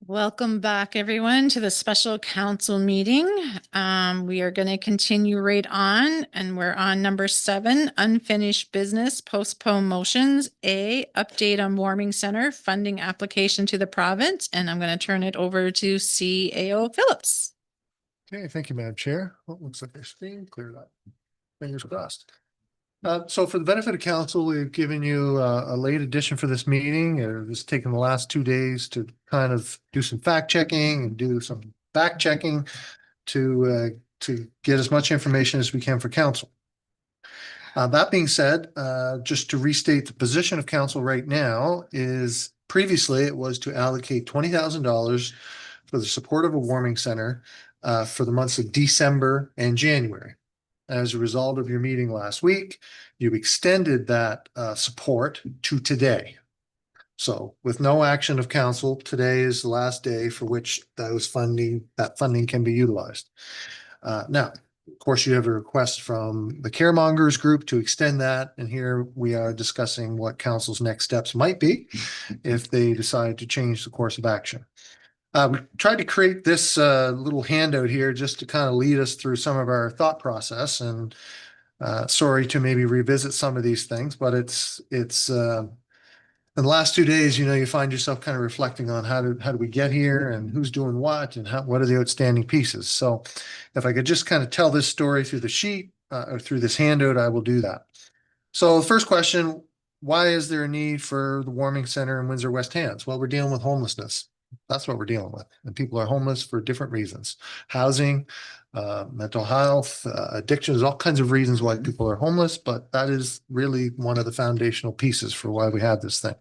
Welcome back, everyone, to the special council meeting. We are going to continue right on, and we're on number 7, unfinished business, postpone motions. A, update on warming center funding application to the province, and I'm going to turn it over to CAO Phillips. Okay, thank you, Madam Chair. Well, looks like our screen cleared up. Fingers crossed. So for the benefit of council, we've given you a late edition for this meeting. It's taken the last 2 days to kind of do some fact checking and do some back checking to get as much information as we can for council. That being said, just to restate the position of council right now is previously it was to allocate $20,000 for the support of a warming center for the months of December and January. As a result of your meeting last week, you extended that support to today. So with no action of council, today is the last day for which that funding can be utilized. Now, of course, you have a request from the Caremongers group to extend that, and here we are discussing what council's next steps might be if they decide to change the course of action. We tried to create this little handout here just to kind of lead us through some of our thought process, and sorry to maybe revisit some of these things, but it's in the last 2 days, you find yourself kind of reflecting on how do we get here and who's doing what and what are the outstanding pieces. So if I could just kind of tell this story through the sheet or through this handout, I will do that. So the first question, why is there a need for the warming center in Windsor West Hants? Well, we're dealing with homelessness. That's what we're dealing with. And people are homeless for different reasons. Housing, mental health, addictions, all kinds of reasons why people are homeless, but that is really one of the foundational pieces for why we have this thing.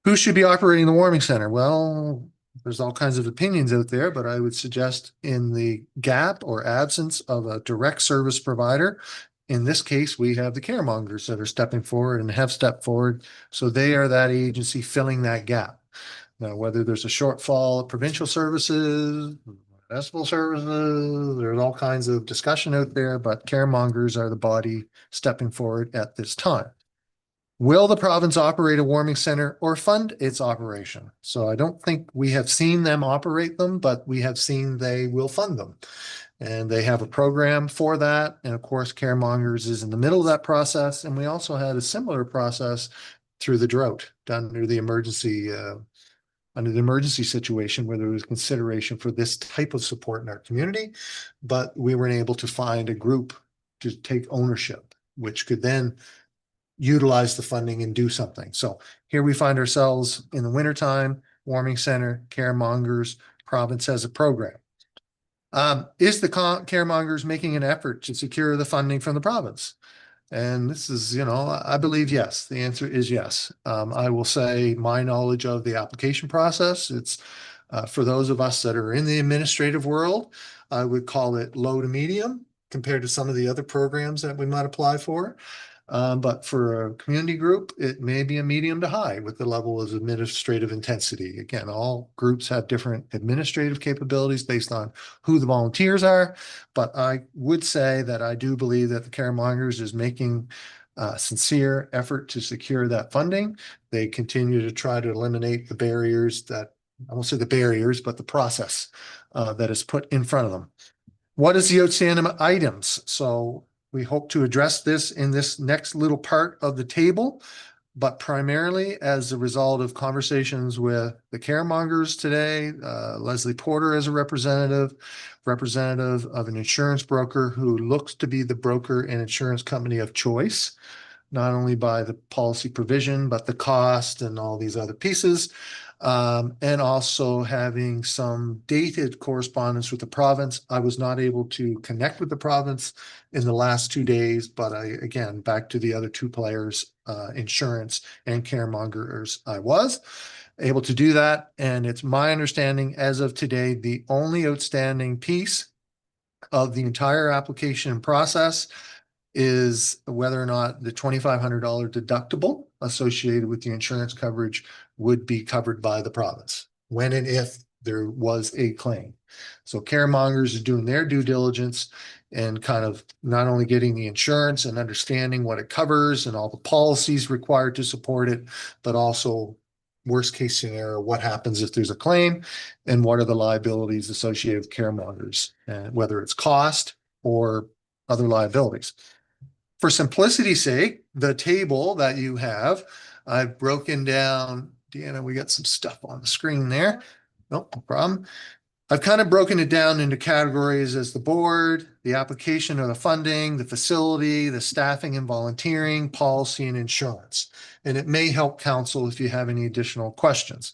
Who should be operating the warming center? Well, there's all kinds of opinions out there, but I would suggest in the gap or absence of a direct service provider, in this case, we have the Caremongers that are stepping forward and have stepped forward. So they are that agency filling that gap. Now, whether there's a shortfall of provincial services, municipal services, there's all kinds of discussion out there, but Caremongers are the body stepping forward at this time. Will the province operate a warming center or fund its operation? So I don't think we have seen them operate them, but we have seen they will fund them. And they have a program for that. And of course, Caremongers is in the middle of that process. And we also had a similar process through the drought done under the emergency situation where there was consideration for this type of support in our community, but we weren't able to find a group to take ownership, which could then utilize the funding and do something. So here we find ourselves in the wintertime, warming center, Caremongers, province has a program. Is the Caremongers making an effort to secure the funding from the province? And this is, I believe yes. The answer is yes. I will say my knowledge of the application process, it's for those of us that are in the administrative world, I would call it low to medium compared to some of the other programs that we might apply for. But for a community group, it may be a medium to high with the level of administrative intensity. Again, all groups have different administrative capabilities based on who the volunteers are. But I would say that I do believe that the Caremongers is making a sincere effort to secure that funding. They continue to try to eliminate the barriers that, I won't say the barriers, but the process that is put in front of them. What is the outstanding items? So we hope to address this in this next little part of the table, but primarily as a result of conversations with the Caremongers today, Leslie Porter as a representative of an insurance broker who looks to be the broker and insurance company of choice, not only by the policy provision, but the cost and all these other pieces. And also having some dated correspondence with the province. I was not able to connect with the province in the last 2 days, but again, back to the other two players, insurance and Caremongers, I was able to do that. And it's my understanding as of today, the only outstanding piece of the entire application process is whether or not the $2,500 deductible associated with the insurance coverage would be covered by the province when and if there was a claim. So Caremongers is doing their due diligence and kind of not only getting the insurance and understanding what it covers and all the policies required to support it, but also worst case scenario, what happens if there's a claim, and what are the liabilities associated with caremongers, and whether it's cost or other liabilities. For simplicity's sake, the table that you have, I've broken down. Deanna, we got some stuff on the screen there. Nope, no problem. I've kind of broken it down into categories as the board, the application or the funding, the facility, the staffing and volunteering, policy and insurance. And it may help council if you have any additional questions.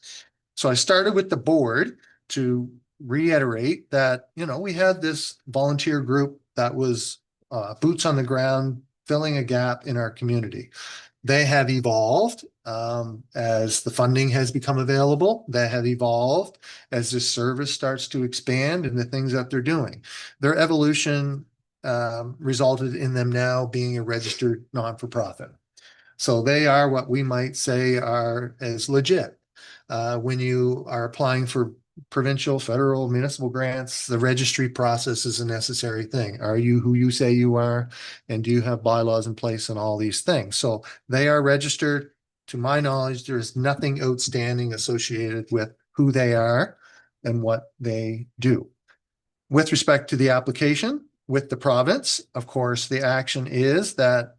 So I started with the board to reiterate that, we had this volunteer group that was boots on the ground, filling a gap in our community. They have evolved as the funding has become available. They have evolved as this service starts to expand and the things that they're doing. Their evolution resulted in them now being a registered non-for-profit. So they are what we might say are as legit. When you are applying for provincial, federal, municipal grants, the registry process is a necessary thing. Are you who you say you are? And do you have bylaws in place and all these things? So they are registered. To my knowledge, there is nothing outstanding associated with who they are and what they do. With respect to the application with the province, of course, the action is that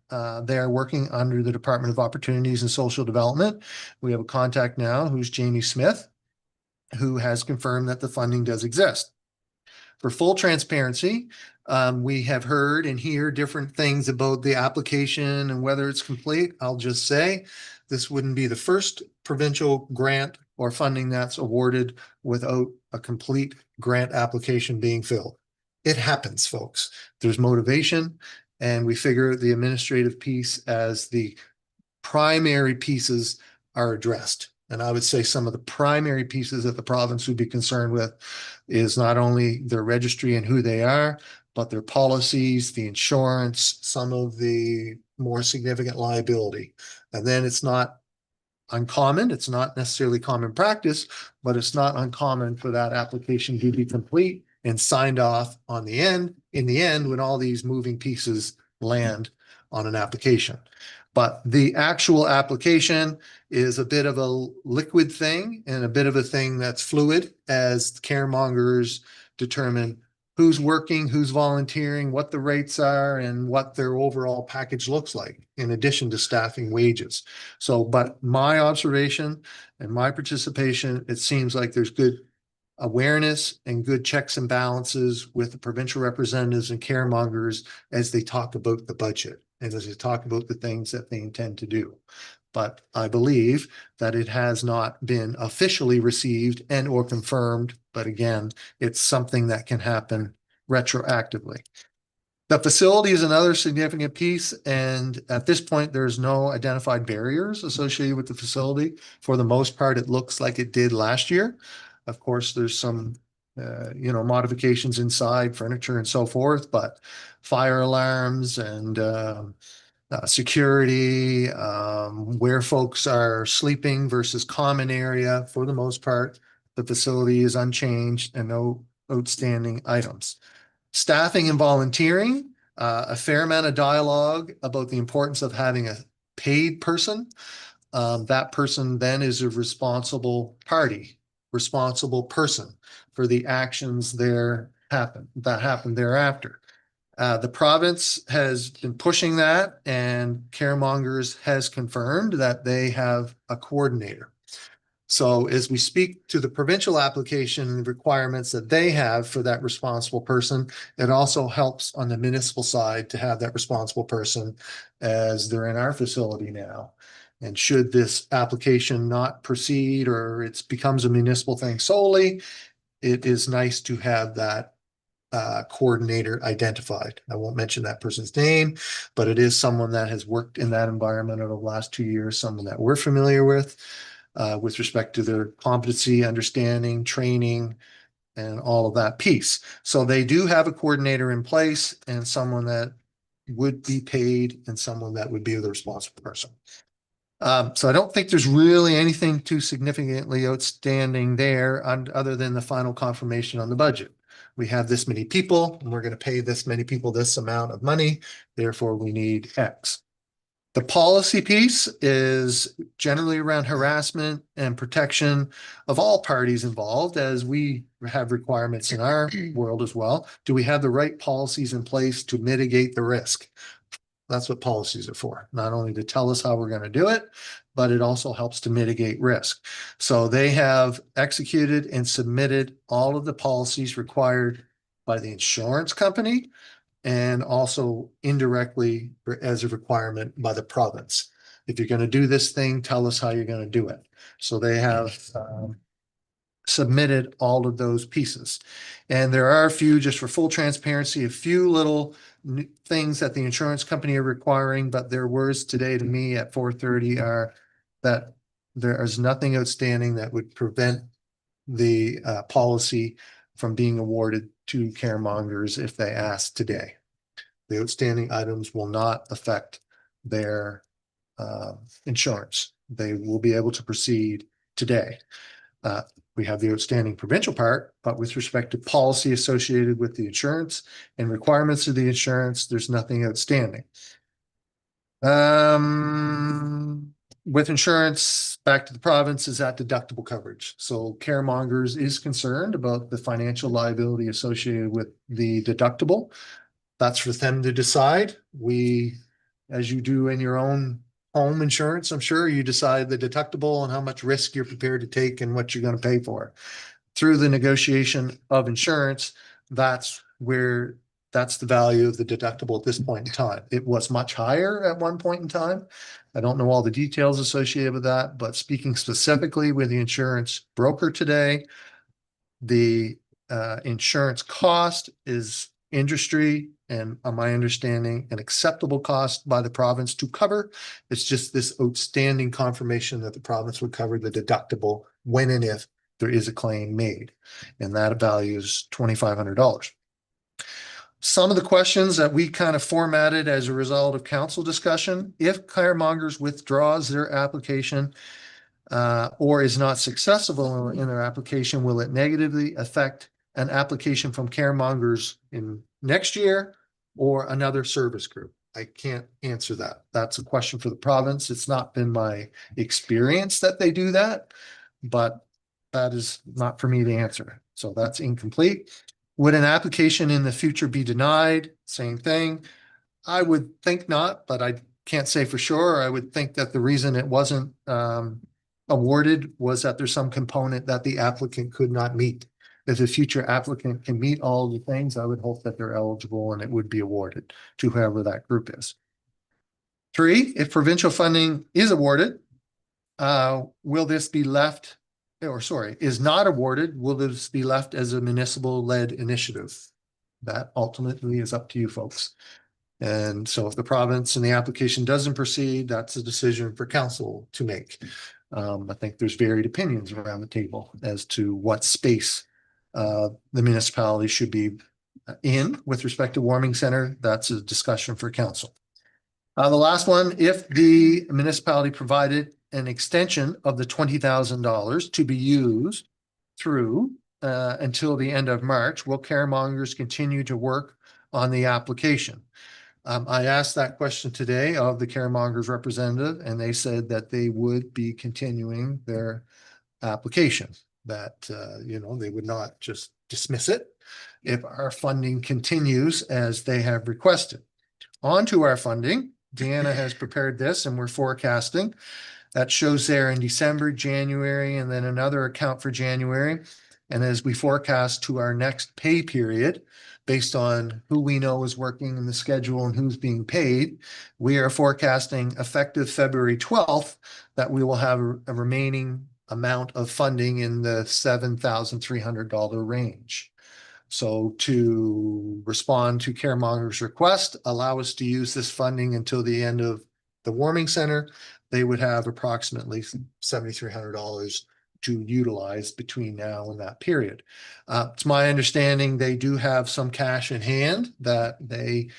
they are working under the Department of Opportunities and Social Development. We have a contact now who's Jamie Smith, who has confirmed that the funding does exist. For full transparency, we have heard and hear different things about the application and whether it's complete. I'll just say this wouldn't be the first provincial grant or funding that's awarded without a complete grant application being filled. It happens, folks. There's motivation, and we figure the administrative piece as the primary pieces are addressed. And I would say some of the primary pieces that the province would be concerned with is not only their registry and who they are, but their policies, the insurance, some of the more significant liability. And then it's not uncommon. It's not necessarily common practice, but it's not uncommon for that application to be complete and signed off on the end, in the end, when all these moving pieces land on an application. But the actual application is a bit of a liquid thing and a bit of a thing that's fluid as caremongers determine who's working, who's volunteering, what the rates are, and what their overall package looks like, in addition to staffing wages. So, but my observation and my participation, it seems like there's good awareness and good checks and balances with the provincial representatives and caremongers as they talk about the budget and as they talk about the things that they intend to do. But I believe that it has not been officially received and or confirmed. But again, it's something that can happen retroactively. The facility is another significant piece. And at this point, there's no identified barriers associated with the facility. For the most part, it looks like it did last year. Of course, there's some, modifications inside, furniture and so forth, but fire alarms and security, where folks are sleeping versus common area, for the most part, the facility is unchanged and no outstanding items. Staffing and volunteering, a fair amount of dialogue about the importance of having a paid person. That person then is a responsible person for the actions that happen thereafter. The province has been pushing that, and Caremongers has confirmed that they have a coordinator. So as we speak to the provincial application and the requirements that they have for that responsible person, it also helps on the municipal side to have that responsible person as they're in our facility now. And should this application not proceed or it becomes a municipal thing solely, it is nice to have that coordinator identified. I won't mention that person's name, but it is someone that has worked in that environment over the last 2 years, someone that we're familiar with respect to their competency, understanding, training, and all of that piece. So they do have a coordinator in place and someone that would be paid and someone that would be the responsible person. So I don't think there's really anything too significantly outstanding there other than the final confirmation on the budget. We have this many people and we're going to pay this many people this amount of money. Therefore, we need X. The policy piece is generally around harassment and protection of all parties involved, as we have requirements in our world as well. Do we have the right policies in place to mitigate the risk? That's what policies are for, not only to tell us how we're going to do it, but it also helps to mitigate risk. So they have executed and submitted all of the policies required by the insurance company and also indirectly as a requirement by the province. If you're going to do this thing, tell us how you're going to do it. So they have submitted all of those pieces. And there are a few, just for full transparency, a few little things that the insurance company are requiring, but their words today to me at 4:30 are that there is nothing outstanding that would prevent the policy from being awarded to caremongers if they ask today. The outstanding items will not affect their insurance. They will be able to proceed today. We have the outstanding provincial part, but with respect to policy associated with the insurance and requirements of the insurance, there's nothing outstanding. With insurance, back to the province, is that deductible coverage. So caremongers is concerned about the financial liability associated with the deductible. That's for them to decide. We, as you do in your own home insurance, I'm sure you decide the deductible and how much risk you're prepared to take and what you're going to pay for. Through the negotiation of insurance, that's the value of the deductible at this point in time. It was much higher at one point in time. I don't know all the details associated with that, but speaking specifically with the insurance broker today, the insurance cost is industry and my understanding an acceptable cost by the province to cover. It's just this outstanding confirmation that the province would cover the deductible when and if there is a claim made, and that value is $2,500. Some of the questions that we kind of formatted as a result of council discussion: if caremongers withdraws their application or is not successful in their application, will it negatively affect an application from caremongers in next year or another service group? I can't answer that. That's a question for the province. It's not been my experience that they do that, but that is not for me to answer. So that's incomplete. Would an application in the future be denied? Same thing. I would think not, but I can't say for sure. I would think that the reason it wasn't awarded was that there's some component that the applicant could not meet. If a future applicant can meet all the things, I would hope that they're eligible and it would be awarded to whoever that group is. 3, if provincial funding is awarded, will this be left, or sorry, is not awarded, will this be left as a municipal-led initiative? That ultimately is up to you folks. And so if the province and the application doesn't proceed, that's a decision for council to make. I think there's varied opinions around the table as to what space the municipality should be in with respect to warming center. That's a discussion for council. The last one, if the municipality provided an extension of the $20,000 to be used through until the end of March, will caremongers continue to work on the application? I asked that question today of the caremongers representative, and they said that they would be continuing their application, that, they would not just dismiss it if our funding continues as they have requested. On to our funding. Deanna has prepared this and we're forecasting. That shows there in December, January, and then another account for January. And as we forecast to our next pay period, based on who we know is working in the schedule and who's being paid, we are forecasting effective February 12th that we will have a remaining amount of funding in the $7,300 range. So to respond to caremongers' request, allow us to use this funding until the end of the warming center, they would have approximately $7,300 to utilize between now and that period. It's my understanding they do have some cash in hand that they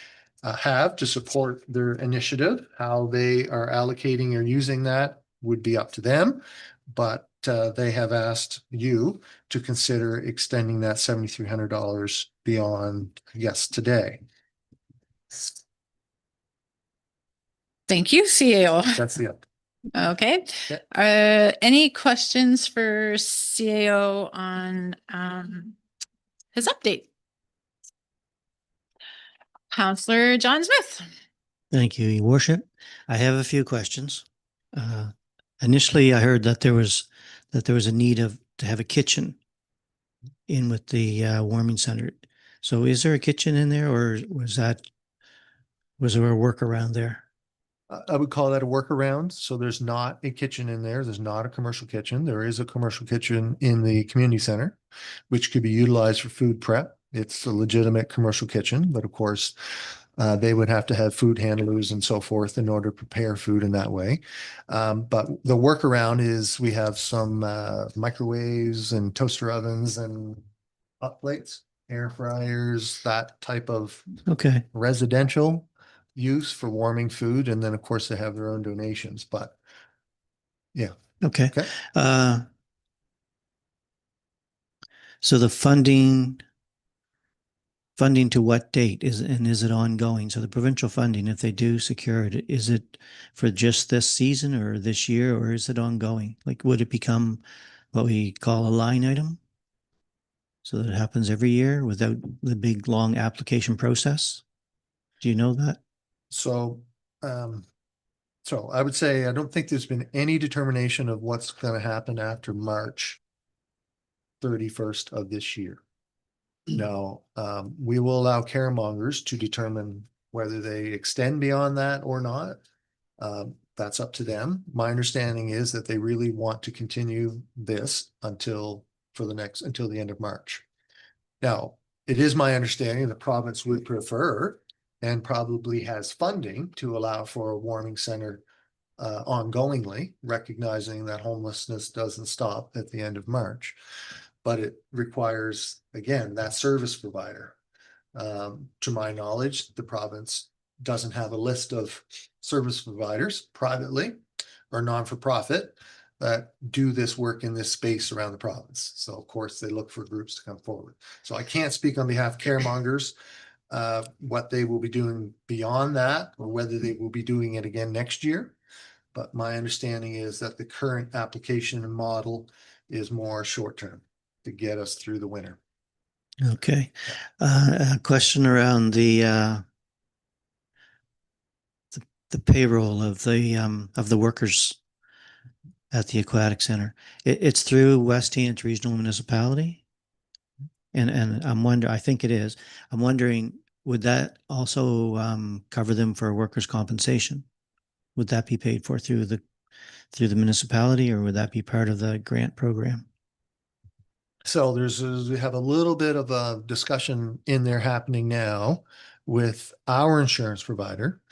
have to support their initiative. How they are allocating or using that would be up to them, but they have asked you to consider extending that $7,300 beyond, yes, today. Thank you, CAO. That's the up. Okay. Yeah. Any questions for CAO on his update? Counselor John Smith. Thank you, Your Worship. I have a few questions. Initially, I heard that there was a need to have a kitchen in with the warming center. So, is there a kitchen in there, or was there a workaround there? I would call that a workaround. So there's not a kitchen in there. There's not a commercial kitchen. There is a commercial kitchen in the community center, which could be utilized for food prep. It's a legitimate commercial kitchen, but of course, they would have to have food handlers and so forth in order to prepare food in that way. But the workaround is we have some microwaves and toaster ovens and hot plates, air fryers, that type of Okay. residential use for warming food. And then, of course, they have their own donations. But yeah. Okay. Okay. So the funding to what date is it ongoing? So the provincial funding, if they do secure it, is it for just this season or this year, or is it ongoing? Like, would it become what we call a line item? So that it happens every year without the big long application process? Do you know that? So, I would say I don't think there's been any determination of what's going to happen after March 31st of this year. Now, we will allow caremongers to determine whether they extend beyond that or not. That's up to them. My understanding is that they really want to continue this until the end of March. Now, it is my understanding the province would prefer and probably has funding to allow for a warming center ongoingly, recognizing that homelessness doesn't stop at the end of March. But it requires, again, that service provider. To my knowledge, the province doesn't have a list of service providers privately or non-for-profit that do this work in this space around the province. So of course they look for groups to come forward. So I can't speak on behalf of caremongers, what they will be doing beyond that or whether they will be doing it again next year. But my understanding is that the current application and model is more short-term to get us through the winter. Okay. A question around the payroll of the workers at the aquatic center. It's through West Ennis Regional Municipality, and I think it is. I'm wondering, would that also cover them for workers' compensation? Would that be paid for through the municipality, or would that be part of the grant program? So we have a little bit of a discussion in there happening now with our insurance provider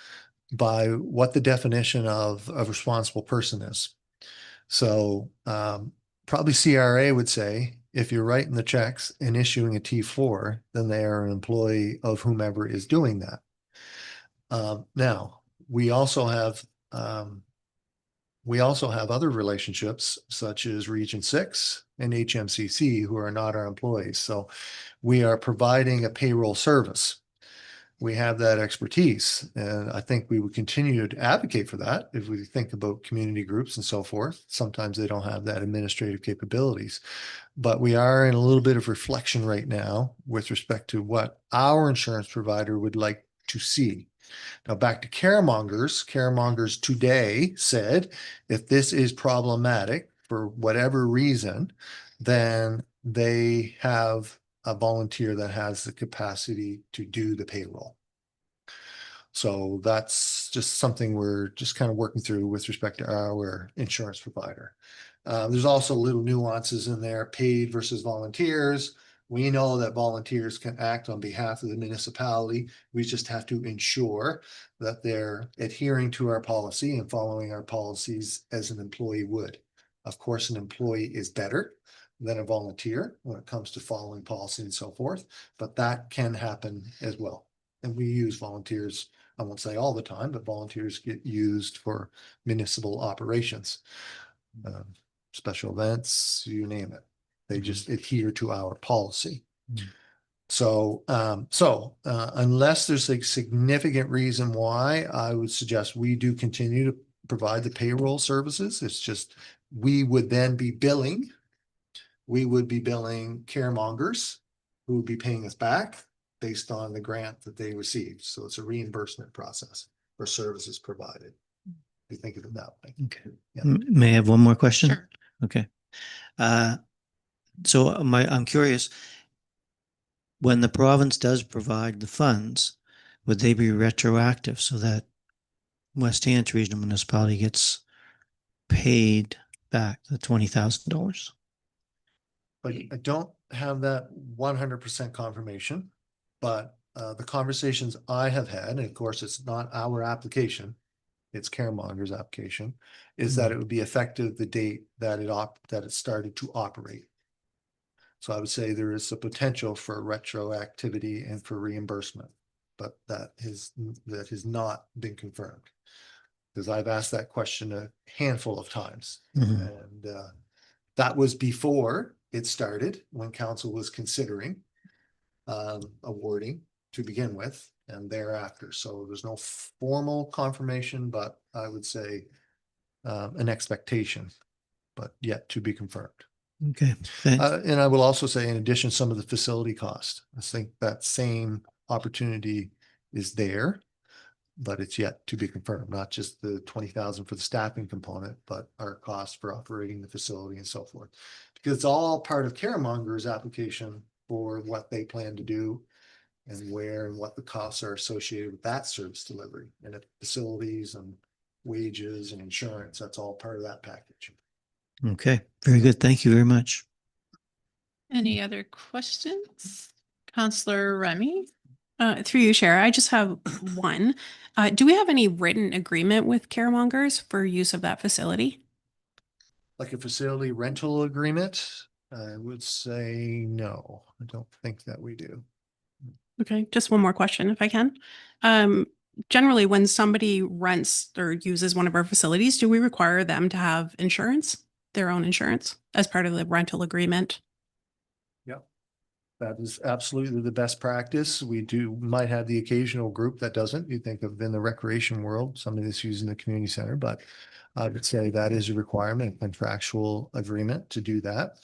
by what the definition of a responsible person is. So probably CRA would say if you're writing the checks and issuing a T4, then they are an employee of whomever is doing that. Now, we also have other relationships such as Region 6 and HMCC who are not our employees. So we are providing a payroll service. We have that expertise, and I think we would continue to advocate for that if we think about community groups and so forth. Sometimes they don't have that administrative capabilities, but we are in a little bit of reflection right now with respect to what our insurance provider would like to see. Now back to caremongers. Caremongers today said if this is problematic for whatever reason, then they have a volunteer that has the capacity to do the payroll. So that's just something we're just kind of working through with respect to our insurance provider. There's also little nuances in there, paid versus volunteers. We know that volunteers can act on behalf of the municipality. We just have to ensure that they're adhering to our policy and following our policies as an employee would. Of course, an employee is better than a volunteer when it comes to following policy and so forth, but that can happen as well. And we use volunteers, I won't say all the time, but volunteers get used for municipal operations, special events, you name it. They just adhere to our policy. Unless there's a significant reason why, I would suggest we do continue to provide the payroll services. It's just, we would then be billing. We would be billing caremongers who would be paying us back based on the grant that they received. So it's a reimbursement process for services provided. You think of it that way. Okay. Yeah. May I have one more question? Sure. Okay. So I'm curious, when the province does provide the funds, would they be retroactive so that West Hants Regional Municipality gets paid back the $20,000? But I don't have that 100% confirmation, but the conversations I have had, and of course, it's not our application, it's Caremonger's application, is that it would be effective the date that it started to operate. So I would say there is a potential for retroactivity and for reimbursement, but that has not been confirmed. Because I've asked that question a handful of times, Mhm. and that was before it started, when council was considering awarding to begin with, and thereafter. So there's no formal confirmation, but I would say an expectation, but yet to be confirmed. Okay. Thanks. And I will also say, in addition, some of the facility cost. I think that same opportunity is there, but it's yet to be confirmed, not just the 20,000 for the staffing component, but our cost for operating the facility and so forth. Because it's all part of Caremonger's application for what they plan to do and where and what the costs are associated with that service delivery, and if facilities and wages and insurance, that's all part of that package. Okay. Very good. Thank you very much. Any other questions? Counselor Remy? Through you, Chair, I just have one. Do we have any written agreement with Caremongers for use of that facility? Like a facility rental agreement, I would say no, I don't think that we do. Okay, just one more question if I can. Generally, when somebody rents or uses one of our facilities, do we require them to have insurance, their own insurance, as part of the rental agreement? That is absolutely the best practice. We might have the occasional group that doesn't. You think of in the recreation world, somebody that's using the community center, but I would say that is a requirement, contractual agreement to do that.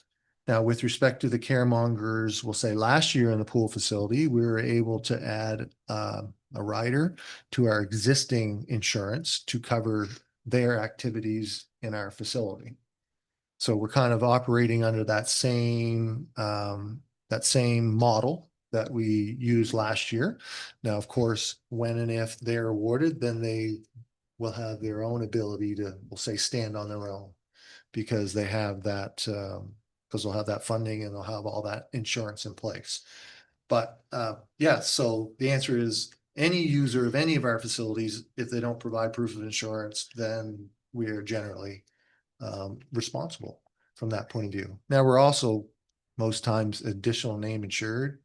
Now, with respect to the Caremongers, we'll say last year in the pool facility, we were able to add a rider to our existing insurance to cover their activities in our facility. So we're kind of operating under that same model that we used last year. Now, of course, when and if they're awarded, then they will have their own ability to, we'll say, stand on their own, because they have that, because they'll have that funding and they'll have all that insurance in place. But yeah, so the answer is, any user of any of our facilities, if they don't provide proof of insurance, then we are generally responsible from that point of view. Now, we're also most times additional name insured.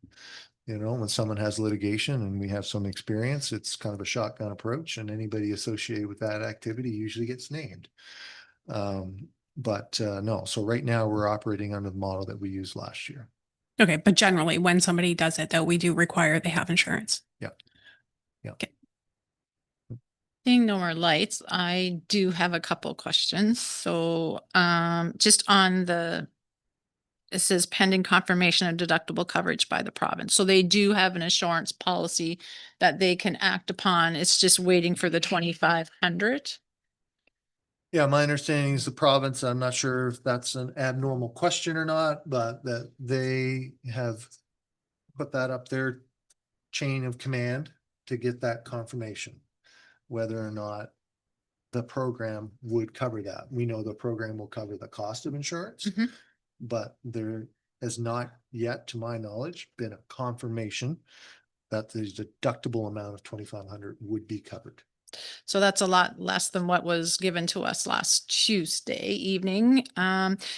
You know, when someone has litigation and we have some experience, it's kind of a shotgun approach, and anybody associated with that activity usually gets named. But no, so right now we're operating under the model that we used last year. Okay, but generally, when somebody does it, though, we do require they have insurance. Yeah. Yeah. Okay. Seeing no more lights, I do have a couple questions. So just on it says pending confirmation of deductible coverage by the province. So they do have an insurance policy that they can act upon. It's just waiting for the 2,500. Yeah, my understanding is the province, I'm not sure if that's an abnormal question or not, but that they have put that up their chain of command to get that confirmation, whether or not the program would cover that. We know the program will cover the cost of insurance, Mhm. but there has not yet, to my knowledge, been a confirmation that the deductible amount of 2,500 would be covered. So that's a lot less than what was given to us last Tuesday evening.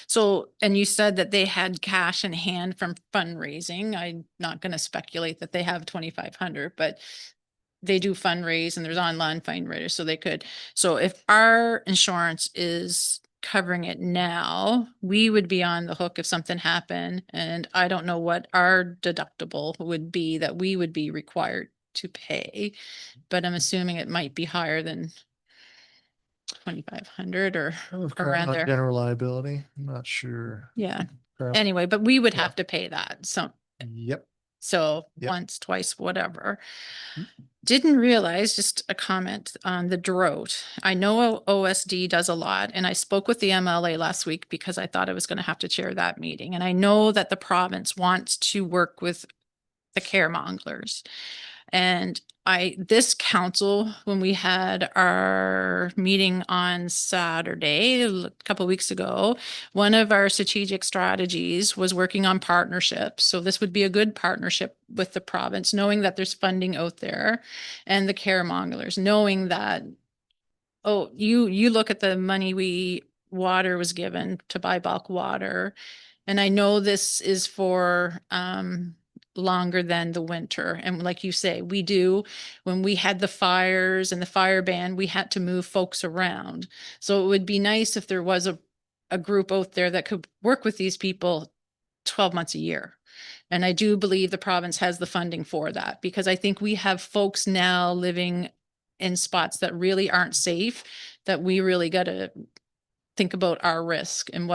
So, and you said that they had cash in hand from fundraising. I'm not going to speculate that they have 2,500, but they do fundraise and there's online fundraisers, so they could. So if our insurance is covering it now, we would be on the hook if something happened. And I don't know what our deductible would be that we would be required to pay, but I'm assuming it might be higher than 2,500 or around there. General liability, I'm not sure. Yeah. Correct. Anyway, but we would Yeah. have to pay that. Yep. So Yep. once, twice, whatever. Mm. Didn't realize, just a comment on the drought. I know OSD does a lot, and I spoke with the MLA last week because I thought I was going to have to chair that meeting. And I know that the province wants to work with the caremonglers. And this council, when we had our meeting on Saturday, a couple of weeks ago, one of our strategic strategies was working on partnerships. So this would be a good partnership with the province, knowing that there's funding out there, and the caremonglers, knowing that, oh, you look at the money water was given to buy bulk water. And I know this is for longer than the winter. And like you say, when we had the fires and the fire ban, we had to move folks around. So it would be nice if there was a group out there that could work with these people 12 months a year. And I do believe the province has the funding for that, because I think we have folks now living in spots that really aren't safe, that we really got to think about our risk and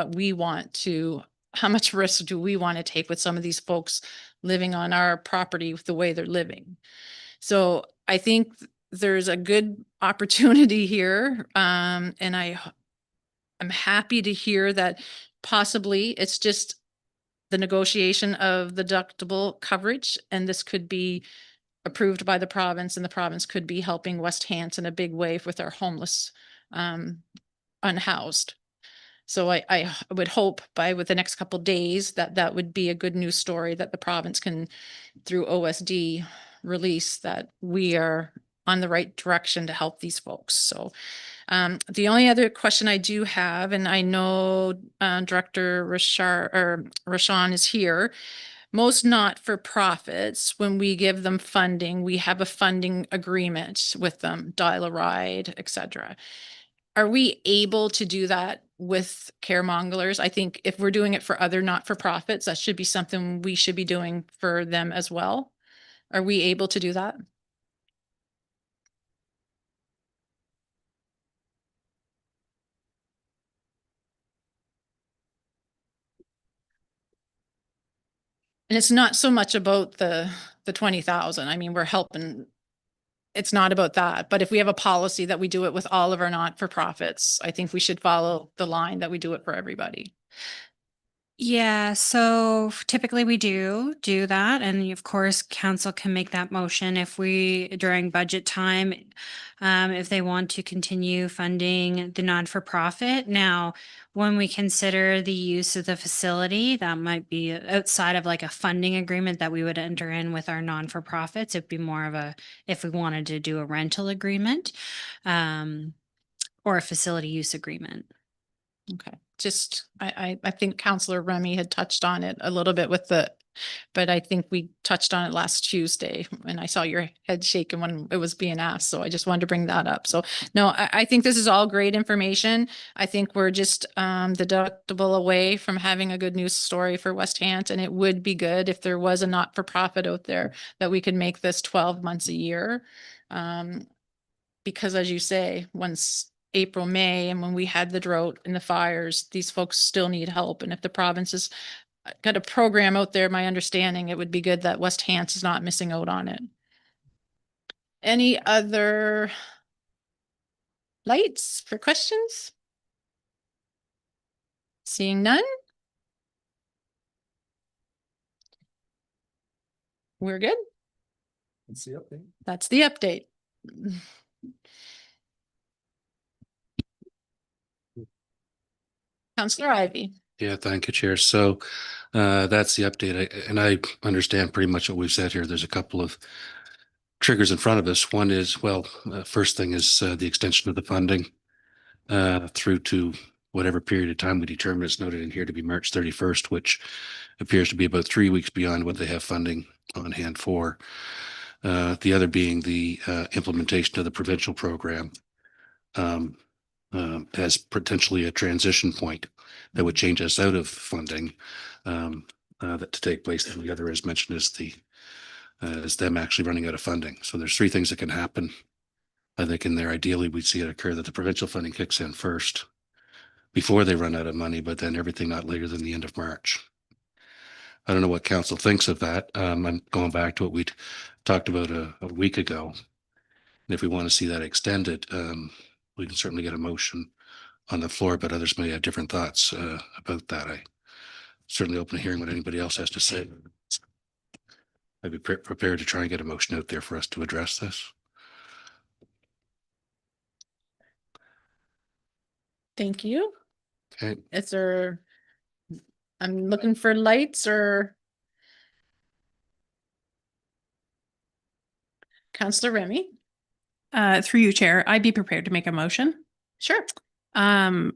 how much risk do we want to take with some of these folks living on our property with the way they're living. So I think there's a good opportunity here. And I'm happy to hear that possibly it's just the negotiation of the deductible coverage, and this could be approved by the province, and the province could be helping West Hants in a big way with our homeless unhoused. So I would hope with the next couple of days that would be a good news story that the province can, through OSD, release that we are on the right direction to help these folks. So the only other question I do have, and I know Director Rashawn is here, most not-for-profits, when we give them funding, we have a funding agreement with them, Dial-A-Ride, et cetera. Are we able to do that with caremonglers? I think if we're doing it for other not-for-profits, that should be something we should be doing for them as well. Are we able to do that? And it's not so much about the 20,000. I mean, we're helping. It's not about that. But if we have a policy that we do it with all of our not-for-profits, I think we should follow the line that we do it for everybody. Yeah, so typically we do that, and of course, council can make that motion if during budget time, if they want to continue funding the non-for-profit. Now, when we consider the use of the facility, that might be outside of like a funding agreement that we would enter in with our non-for-profits. It'd be more of if we wanted to do a rental agreement, or a facility use agreement. Okay, I think Councillor Remy had touched on it a little bit but I think we touched on it last Tuesday, and I saw your head shaking when it was being asked. So I just wanted to bring that up. So no, I think this is all great information. I think we're just deductible away from having a good news story for West Hants, and it would be good if there was a not-for-profit out there that we could make this 12 months a year. Because as you say, once April, May, and when we had the drought and the fires, these folks still need help. And if the province has got a program out there, my understanding, it would be good that West Hants is not missing out on it. Any other lights for questions? Seeing none? We're good. That's the update. That's the update. Councillor Ivey. Yeah, thank you, Chair. So that's the update. And I understand pretty much what we've said here. There's a couple of triggers in front of us. One is, well, first thing is the extension of the funding through to whatever period of time we determine. It's noted in here to be March 31st, which appears to be about 3 weeks beyond what they have funding on hand for. The other being the implementation of the provincial program. as potentially a transition point that would change us out of funding that to take place. And the other, as mentioned, is them actually running out of funding. So there's three things that can happen. I think in there, ideally, we'd see it occur that the provincial funding kicks in first before they run out of money, but then everything not later than the end of March. I don't know what council thinks of that. I'm going back to what we'd talked about a week ago. And if we want to see that extended, we can certainly get a motion on the floor, but others may have different thoughts about that. I certainly open to hearing what anybody else has to say. I'd be prepared to try and get a motion out there for us to address this. Thank you. Okay. Is there, I'm looking for lights or Counselor Remy? Through you, Chair, I'd be prepared to make a motion. Sure. I'm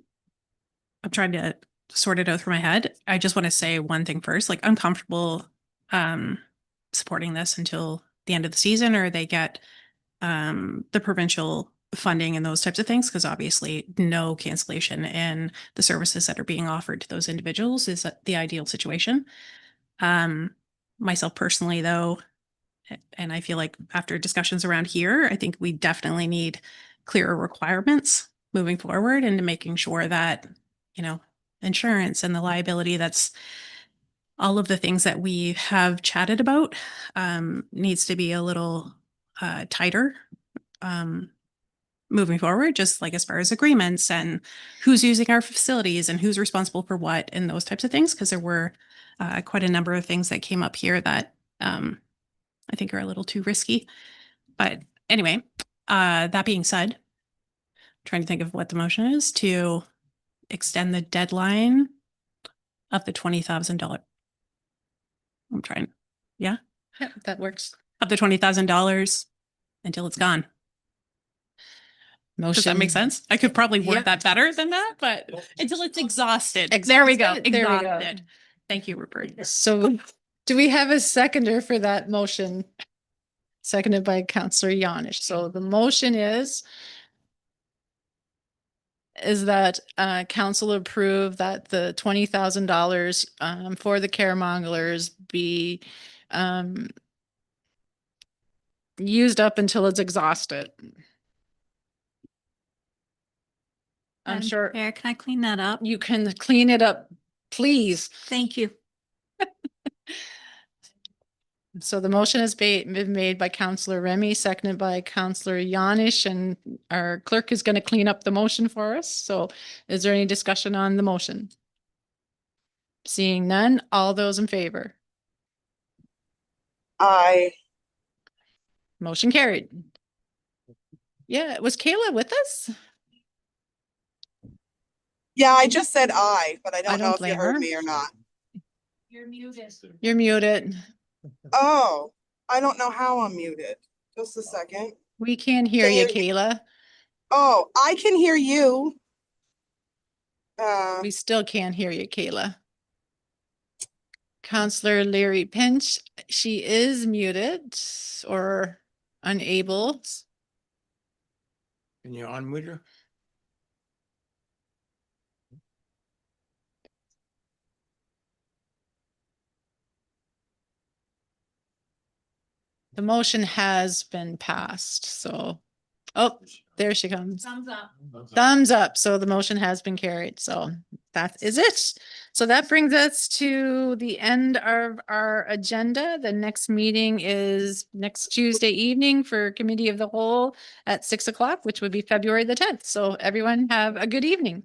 trying to sort it out through my head. I just want to say one thing first. Like, I'm comfortable supporting this until the end of the season, or they get the provincial funding and those types of things, because obviously no cancellation in the services that are being offered to those individuals is the ideal situation. Myself personally, though, and I feel like after discussions around here, I think we definitely need clearer requirements moving forward into making sure that, you know, insurance and the liability, that's all of the things that we have chatted about, needs to be a little tighter moving forward, just like as far as agreements and who's using our facilities and who's responsible for what and those types of things. Because there were quite a number of things that came up here that I think are a little too risky. But anyway, that being said, trying to think of what the motion is to extend the deadline of the $20,000. I'm trying. Yeah. Yeah, that works. Of the $20,000 until it's gone. Motion. Does that make sense? I could probably word Yeah. that better than that, but until it's exhausted. Exhausted. There we go. There we go. Exhausted. Thank you, Rupert. So do we have a seconder for that motion? Seconded by Counselor Yanish. So the motion is that council approve that the $20,000 for the caremonglers be used up until it's exhausted. I'm Madam sure Chair, can I clean that up? you can clean it up, please. Thank you. So the motion has been made by Counselor Remy, seconded by Counselor Yanish, and our clerk is going to clean up the motion for us. So is there any discussion on the motion? Seeing none, all those in favor? Aye. Motion carried. Yeah, was Kayla with us? Yeah, I just said aye, but I I don't don't know if you blame heard her. me or not. You're muted. Oh, I don't know how I'm muted. Just a second. We can't hear you, Can Kayla. Oh, I can hear you. We still can't hear you, Kayla. Counselor Larry Pinch, she is muted or unable. Can you unmute her? The motion has been passed, so, oh, there she comes. Thumbs up. Thumbs up. So the motion has been carried. So that is it. So that brings us to the end of our agenda. The next meeting is next Tuesday evening for Committee of the Whole at 6 o'clock, which would be February the 10th. So everyone have a good evening.